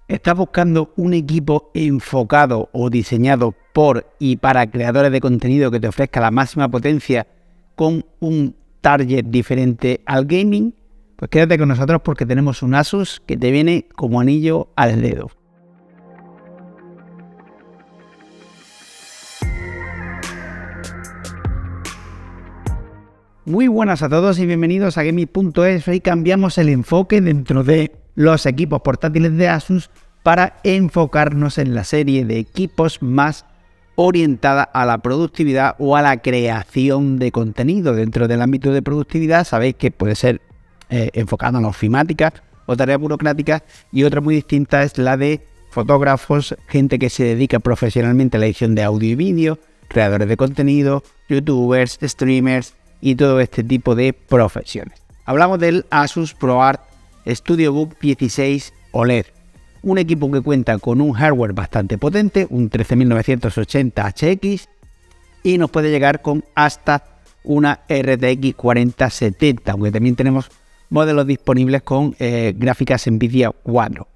¿Estás buscando un equipo enfocado o diseñado por y para creadores de contenido que te ofrezca la máxima potencia con un target diferente al gaming? Pues quédate con nosotros porque tenemos un Asus que te viene como anillo al dedo. Muy buenas a todos y bienvenidos a Gaming.es. Hoy cambiamos el enfoque dentro de los equipos portátiles de Asus para enfocarnos en la serie de equipos más orientada a la productividad o a la creación de contenido. Dentro del ámbito de productividad sabéis que puede ser enfocado en ofimáticas o tareas burocráticas, y otra muy distinta es la de fotógrafos, gente que se dedica profesionalmente a la edición de audio y vídeo, creadores de contenido, youtubers, streamers y todo este tipo de profesiones. Hablamos del Asus ProArt StudioBook 16 OLED, un equipo que cuenta con un hardware bastante potente, un 13980 HX, y nos puede llegar con hasta una RTX 4070, aunque también tenemos modelos disponibles con gráficas Nvidia 4.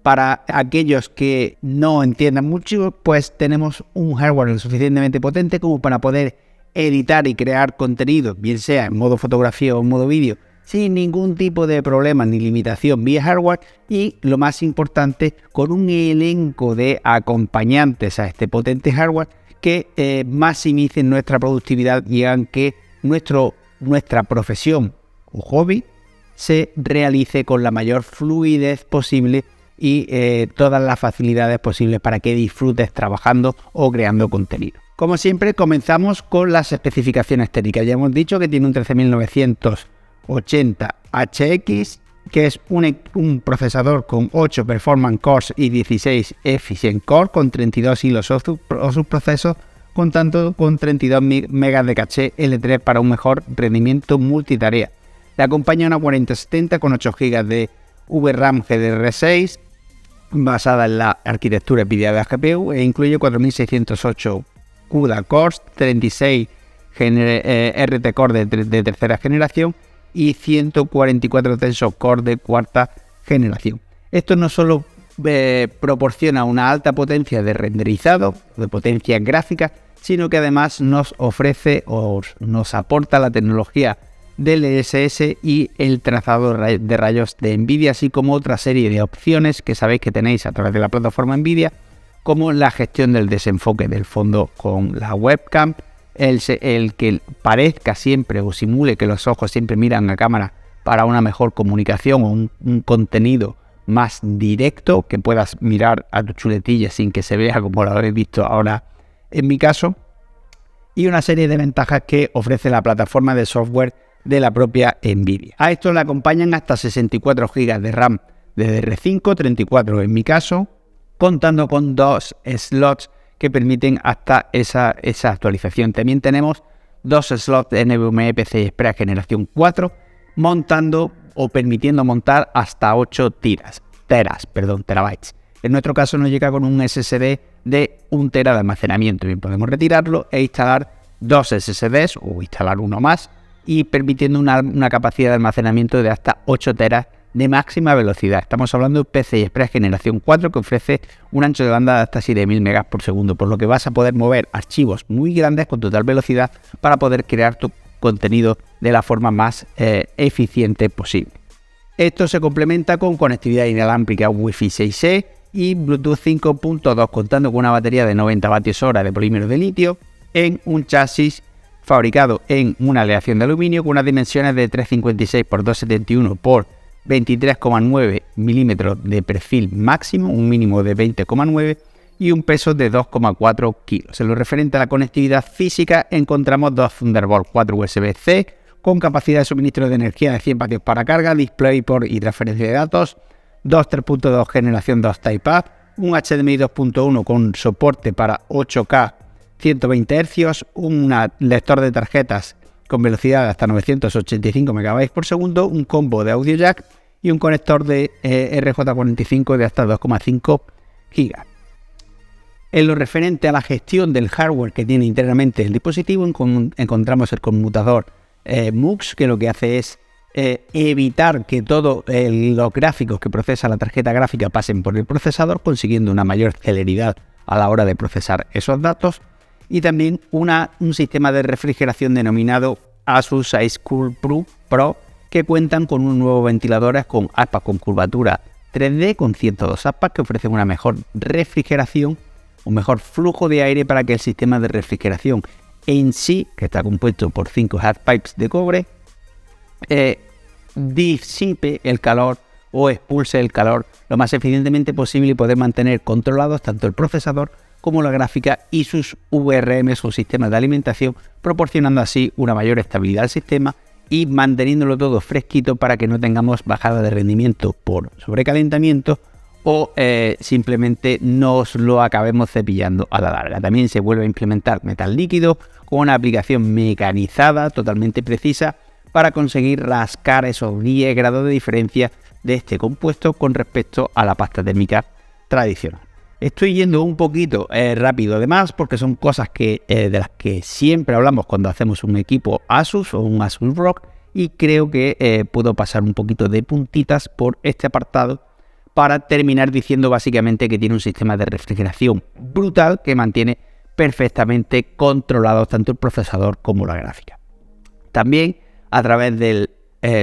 Para aquellos que no entiendan mucho, pues tenemos un hardware lo suficientemente potente como para poder editar y crear contenido, bien sea en modo fotografía o en modo vídeo, sin ningún tipo de problema ni limitación vía hardware, y lo más importante, con un elenco de acompañantes a este potente hardware que maximicen nuestra productividad y hagan que nuestra profesión o hobby se realice con la mayor fluidez posible y todas las facilidades posibles para que disfrutes trabajando o creando contenido. Como siempre, comenzamos con las especificaciones técnicas. Ya hemos dicho que tiene un 13980 HX, que es un procesador con 8 Performance Cores y 16 Efficient Core, con 32 hilos o subprocesos, contando con 32 MB de caché L3 para un mejor rendimiento multitarea. Le acompaña una 4070 con 8 GB de VRAM GDR6, basada en la arquitectura NVIDIA de la GPU, e incluye 4608 CUDA cores, 36 RT Core de tercera generación y 144 Tensor Core de cuarta generación. Esto no solo proporciona una alta potencia de renderizado, de potencia gráfica, sino que además nos ofrece o nos aporta la tecnología del DLSS y el trazado de rayos de NVIDIA, así como otra serie de opciones que sabéis que tenéis a través de la plataforma NVIDIA, como la gestión del desenfoque del fondo con la webcam, el que parezca siempre o simule que los ojos siempre miran a cámara para una mejor comunicación o un contenido más directo, que puedas mirar a tu chuletilla sin que se vea como lo habéis visto ahora en mi caso, y una serie de ventajas que ofrece la plataforma de software de la propia NVIDIA. A esto le acompañan hasta 64 GB de RAM DDR5, 34 en mi caso, contando con 2 slots que permiten hasta esa actualización. También tenemos 2 slots de NVMe PCI Express generación 4, montando o permitiendo montar hasta 8 terabytes. En nuestro caso nos llega con un SSD de 1 tera de almacenamiento. Bien, podemos retirarlo e instalar 2 SSDs o instalar uno más, y permitiendo una capacidad de almacenamiento de hasta 8 teras de máxima velocidad. Estamos hablando de PCI Express generación 4, que ofrece un ancho de banda de hasta 7000 megas por segundo, por lo que vas a poder mover archivos muy grandes con total velocidad para poder crear tu contenido de la forma más eficiente posible. Esto se complementa con conectividad inalámbrica Wi-Fi 6E y Bluetooth 5.2, contando con una batería de 90 vatios hora de polímero de litio en un chasis fabricado en una aleación de aluminio con unas dimensiones de 356 x 271 x 23,9 milímetros de perfil máximo, un mínimo de 20,9 y un peso de 2,4 kilos. En lo referente a la conectividad física, encontramos 2 Thunderbolt 4 USB-C con capacidad de suministro de energía de 100 vatios para carga, DisplayPort y transferencia de datos, 2 3.2 generación 2 Type-A, un HDMI 2.1 con soporte para 8K 120 Hz, un lector de tarjetas con velocidad de hasta 985 MB por segundo, un combo de audio jack y un conector de RJ45 de hasta 2,5 GB. En lo referente a la gestión del hardware que tiene internamente el dispositivo, encontramos el conmutador MUX, que lo que hace es evitar que todos los gráficos que procesa la tarjeta gráfica pasen por el procesador, consiguiendo una mayor celeridad a la hora de procesar esos datos, y también un sistema de refrigeración denominado Asus iCool Pro, que cuentan con un nuevo ventilador con aspas con curvatura 3D con 102 aspas que ofrecen una mejor refrigeración, un mejor flujo de aire para que el sistema de refrigeración en sí, que está compuesto por 5 half pipes de cobre, disipe el calor o expulse el calor lo más eficientemente posible y poder mantener controlados tanto el procesador como la gráfica y sus VRMs o sistemas de alimentación, proporcionando así una mayor estabilidad al sistema y manteniéndolo todo fresquito para que no tengamos bajada de rendimiento por sobrecalentamiento o simplemente nos lo acabemos cepillando a la larga. También se vuelve a implementar metal líquido con una aplicación mecanizada totalmente precisa para conseguir rascar esos 10 grados de diferencia de este compuesto con respecto a la pasta térmica tradicional. Estoy yendo un poquito rápido además porque son cosas que, de las que siempre hablamos cuando hacemos un equipo Asus o un Asus ROG, y creo que puedo pasar un poquito de puntitas por este apartado para terminar diciendo básicamente que tiene un sistema de refrigeración brutal que mantiene perfectamente controlados tanto el procesador como la gráfica. También a través del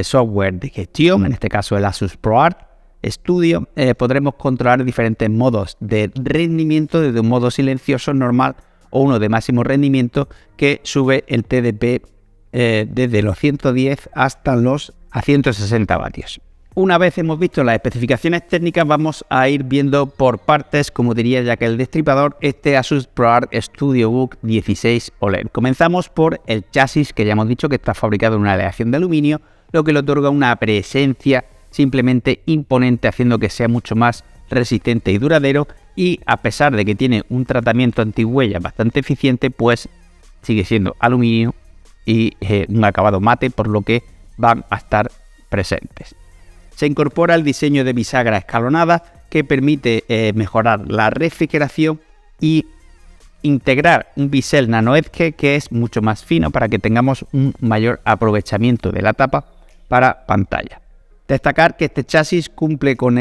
software de gestión, en este caso el Asus ProArt Studio, podremos controlar diferentes modos de rendimiento, desde un modo silencioso normal o uno de máximo rendimiento que sube el TDP desde los 110 hasta los a 160 vatios. Una vez hemos visto las especificaciones técnicas, vamos a ir viendo por partes, como diría Jack el Destripador, este Asus ProArt StudioBook 16 OLED. Comenzamos por el chasis, que ya hemos dicho que está fabricado en una aleación de aluminio, lo que le otorga una presencia simplemente imponente, haciendo que sea mucho más resistente y duradero, y a pesar de que tiene un tratamiento antihuella bastante eficiente, pues sigue siendo aluminio y un acabado mate, por lo que van a estar presentes. Se incorpora el diseño de bisagra escalonada que permite mejorar la refrigeración y integrar un bisel nano edge que es mucho más fino para que tengamos un mayor aprovechamiento de la tapa para pantalla. Destacar que este chasis cumple con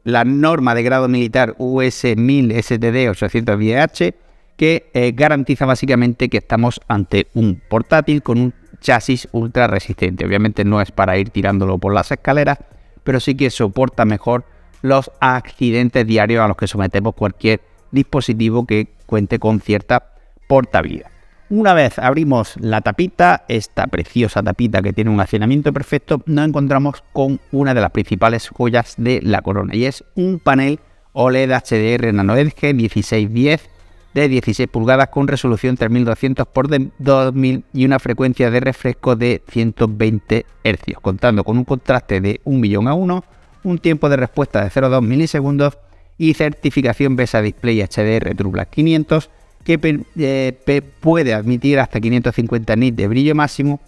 la norma de grado militar US 1000 STD 810H, que garantiza básicamente que estamos ante un portátil con un chasis ultra resistente. Obviamente no es para ir tirándolo por las escaleras, pero sí que soporta mejor los accidentes diarios a los que sometemos cualquier dispositivo que cuente con cierta portabilidad. Una vez abrimos la tapita, esta preciosa tapita que tiene un accionamiento perfecto, nos encontramos con una de las principales joyas de la corona, y es un panel OLED HDR Nano Edge 1610 de 16 pulgadas con resolución 3200 x 2000 y una frecuencia de refresco de 120 Hz, contando con un contraste de 1:1, un tiempo de respuesta de 0,2 milisegundos y certificación BESA Display HDR TrueBlack 500, que puede admitir hasta 550 nits de brillo máximo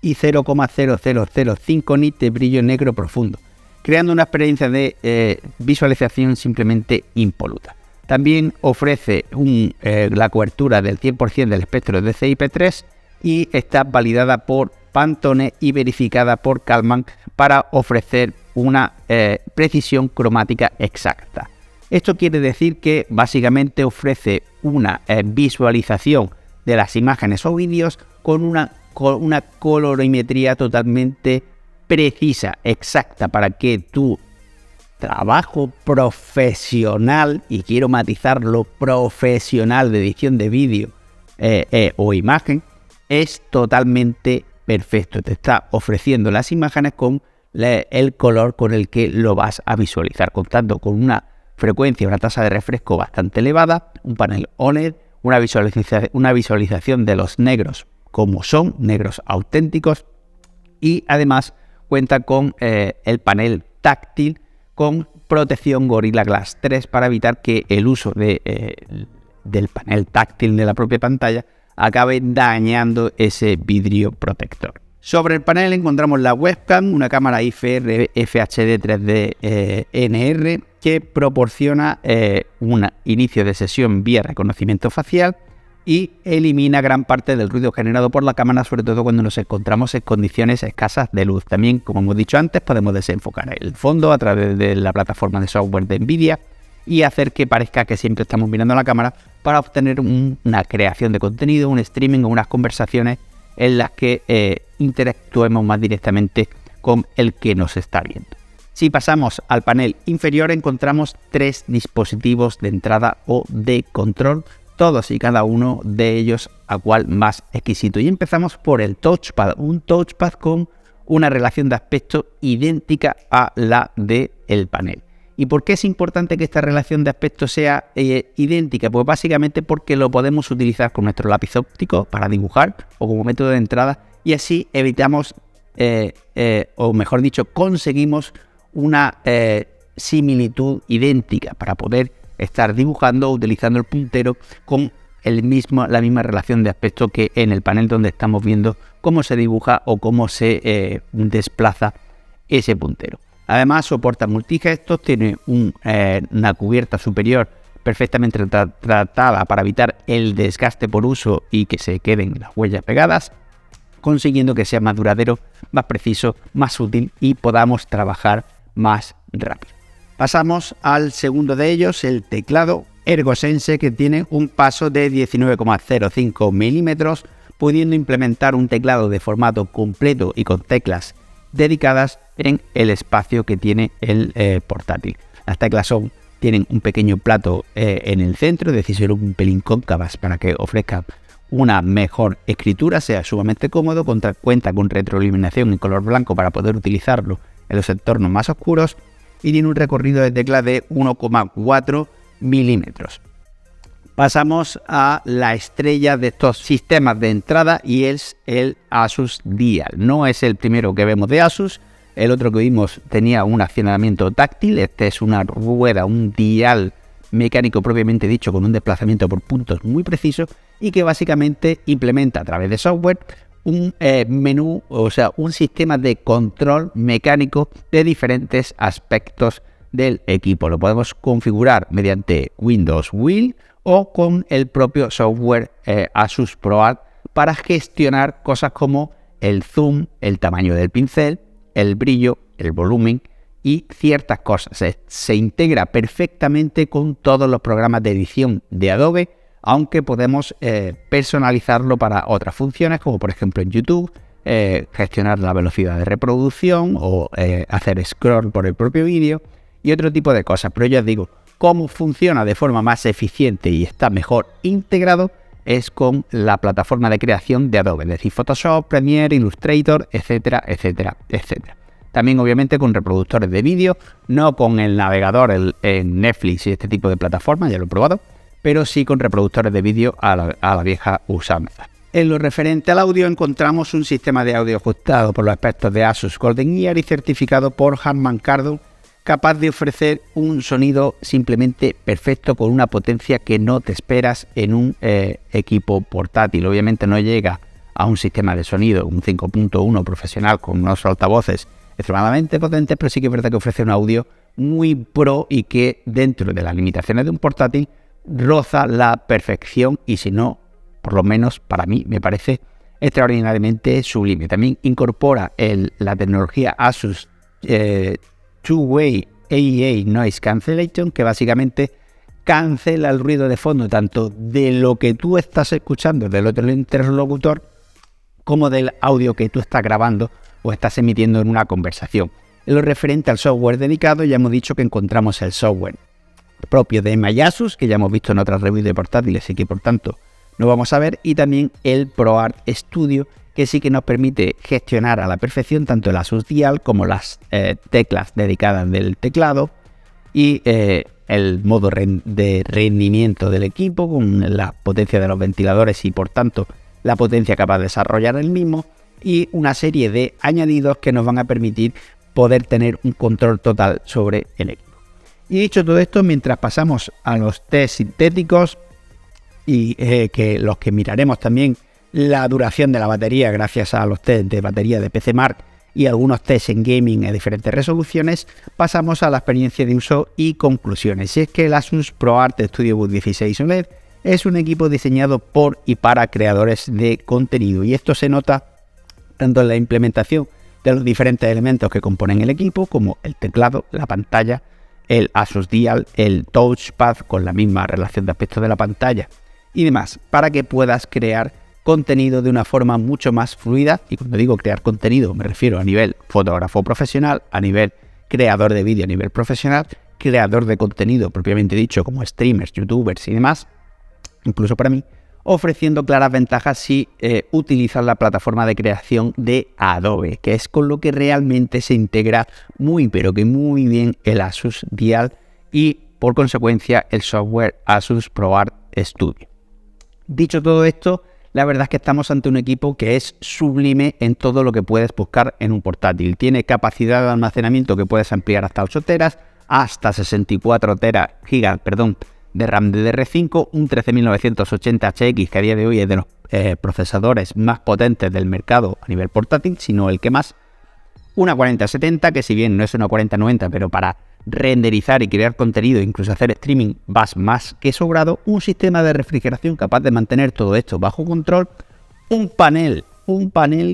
y 0,0005 nits de brillo negro profundo, creando una experiencia de visualización simplemente impoluta. También ofrece la cobertura del 100% del espectro de DCI-P3 y está validada por Pantone y verificada por Calman para ofrecer una precisión cromática exacta. Esto quiere decir que básicamente ofrece una visualización de las imágenes o vídeos con una colorimetría totalmente precisa, exacta, para que tu trabajo profesional, y quiero matizarlo, profesional de edición de vídeo o imagen, es totalmente perfecto. Te está ofreciendo las imágenes con el color con el que lo vas a visualizar, contando con una frecuencia, una tasa de refresco bastante elevada, un panel OLED, una visualización de los negros como son, negros auténticos, y además cuenta con el panel táctil con protección Gorilla Glass 3 para evitar que el uso del panel táctil de la propia pantalla acabe dañando ese vidrio protector. Sobre el panel encontramos la webcam, una cámara IFR FHD 3D NR que proporciona un inicio de sesión vía reconocimiento facial, y elimina gran parte del ruido generado por la cámara, sobre todo cuando nos encontramos en condiciones escasas de luz. También, como hemos dicho antes, podemos desenfocar el fondo a través de la plataforma de software de NVIDIA y hacer que parezca que siempre estamos mirando a la cámara para obtener una creación de contenido, un streaming o unas conversaciones en las que interactuemos más directamente con el que nos está viendo. Si pasamos al panel inferior, encontramos 3 dispositivos de entrada o de control, todos y cada uno de ellos a cual más exquisito. Y empezamos por el touchpad, un touchpad con una relación de aspecto idéntica a la del panel. ¿Y por qué es importante que esta relación de aspecto sea idéntica? Pues básicamente porque lo podemos utilizar con nuestro lápiz óptico para dibujar o como método de entrada, y así evitamos, o mejor dicho, conseguimos una similitud idéntica para poder estar dibujando o utilizando el puntero con la misma relación de aspecto que en el panel donde estamos viendo cómo se dibuja o cómo se desplaza ese puntero. Además soporta multigestos, tiene una cubierta superior perfectamente tratada para evitar el desgaste por uso y que se queden las huellas pegadas, consiguiendo que sea más duradero, más preciso, más útil y podamos trabajar más rápido. Pasamos al segundo de ellos, el teclado ErgoSense, que tiene un paso de 19,05 milímetros, pudiendo implementar un teclado de formato completo y con teclas dedicadas en el espacio que tiene el portátil. Las teclas tienen un pequeño plato en el centro, es decir, son un pelín cóncavas para que ofrezcan una mejor escritura, sea sumamente cómodo, cuenta con retroiluminación en color blanco para poder utilizarlo en los entornos más oscuros y tiene un recorrido de tecla de 1,4 milímetros. Pasamos a la estrella de estos sistemas de entrada y es el Asus Dial. No es el primero que vemos de Asus, el otro que vimos tenía un accionamiento táctil, este es una rueda, un dial mecánico propiamente dicho con un desplazamiento por puntos muy preciso y que básicamente implementa a través de software un menú, o sea, un sistema de control mecánico de diferentes aspectos del equipo. Lo podemos configurar mediante Windows Wheel o con el propio software Asus ProArt para gestionar cosas como el zoom, el tamaño del pincel, el brillo, el volumen y ciertas cosas. Se integra perfectamente con todos los programas de edición de Adobe, aunque podemos personalizarlo para otras funciones, como por ejemplo en YouTube, gestionar la velocidad de reproducción o hacer scroll por el propio vídeo y otro tipo de cosas. Pero ya os digo, cómo funciona de forma más eficiente y está mejor integrado es con la plataforma de creación de Adobe, es decir, Photoshop, Premiere, Illustrator, etcétera, etcétera, etcétera. También obviamente con reproductores de vídeo, no con el navegador en Netflix y este tipo de plataformas, ya lo he probado, pero sí con reproductores de vídeo a la vieja usanza. En lo referente al audio encontramos un sistema de audio ajustado por los expertos de Asus Golden Ear y certificado por Harman Kardon, capaz de ofrecer un sonido simplemente perfecto con una potencia que no te esperas en un equipo portátil. Obviamente no llega a un sistema de sonido, un 5.1 profesional con unos altavoces extremadamente potentes, pero sí que es verdad que ofrece un audio muy pro y que dentro de las limitaciones de un portátil roza la perfección y si no, por lo menos para mí me parece extraordinariamente sublime. También incorpora la tecnología Asus Two-Way AEA Noise Cancellation, que básicamente cancela el ruido de fondo tanto de lo que tú estás escuchando del otro interlocutor como del audio que tú estás grabando o estás emitiendo en una conversación. En lo referente al software dedicado, ya hemos dicho que encontramos el software propio de Asus, que ya hemos visto en otras reviews de portátiles y que por tanto no vamos a ver, y también el ProArt Studio, que sí que nos permite gestionar a la perfección tanto el Asus Dial como las teclas dedicadas del teclado y el modo de rendimiento del equipo con la potencia de los ventiladores y por tanto la potencia capaz de desarrollar el mismo y una serie de añadidos que nos van a permitir poder tener un control total sobre el equipo. Y dicho todo esto, mientras pasamos a los test sintéticos y que los que miraremos también la duración de la batería gracias a los test de batería de PCmark y algunos test en gaming en diferentes resoluciones, pasamos a la experiencia de uso y conclusiones. Y es que el Asus ProArt StudioBook 16 OLED es un equipo diseñado por y para creadores de contenido, y esto se nota tanto en la implementación de los diferentes elementos que componen el equipo, como el teclado, la pantalla, el Asus Dial, el touchpad con la misma relación de aspecto de la pantalla y demás, para que puedas crear contenido de una forma mucho más fluida. Y cuando digo crear contenido me refiero a nivel fotógrafo profesional, a nivel creador de vídeo a nivel profesional, creador de contenido propiamente dicho como streamers, youtubers y demás, incluso para mí, ofreciendo claras ventajas si utilizas la plataforma de creación de Adobe, que es con lo que realmente se integra muy pero que muy bien el Asus Dial y por consecuencia el software Asus ProArt Studio. Dicho todo esto, la verdad es que estamos ante un equipo que es sublime en todo lo que puedes buscar en un portátil. Tiene capacidad de almacenamiento que puedes ampliar hasta 8 teras, hasta 64 GB de RAM DDR5, un 13980HX que a día de hoy es de los procesadores más potentes del mercado a nivel portátil, sino el que más, una 4070 que si bien no es una 4090, pero para renderizar y crear contenido, incluso hacer streaming, vas más que sobrado, un sistema de refrigeración capaz de mantener todo esto bajo control, un panel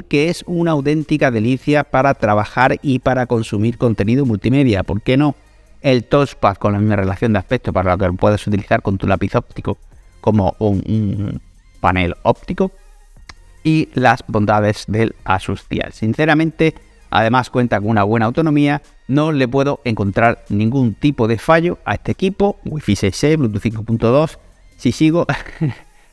que es una auténtica delicia para trabajar y para consumir contenido multimedia, ¿por qué no? El touchpad con la misma relación de aspecto para lo que lo puedes utilizar con tu lápiz óptico como un panel óptico, y las bondades del Asus Dial. Sinceramente, además cuenta con una buena autonomía, no le puedo encontrar ningún tipo de fallo a este equipo. Wi-Fi 6E, Bluetooth 5.2, si sigo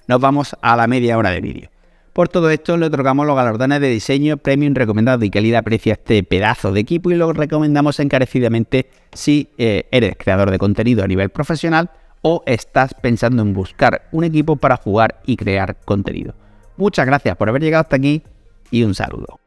nos vamos a la media hora de vídeo. Por todo esto le otorgamos los galardones de diseño premium recomendado y calidad-precio a este pedazo de equipo, y lo recomendamos encarecidamente si eres creador de contenido a nivel profesional o estás pensando en buscar un equipo para jugar y crear contenido. Muchas gracias por haber llegado hasta aquí y un saludo.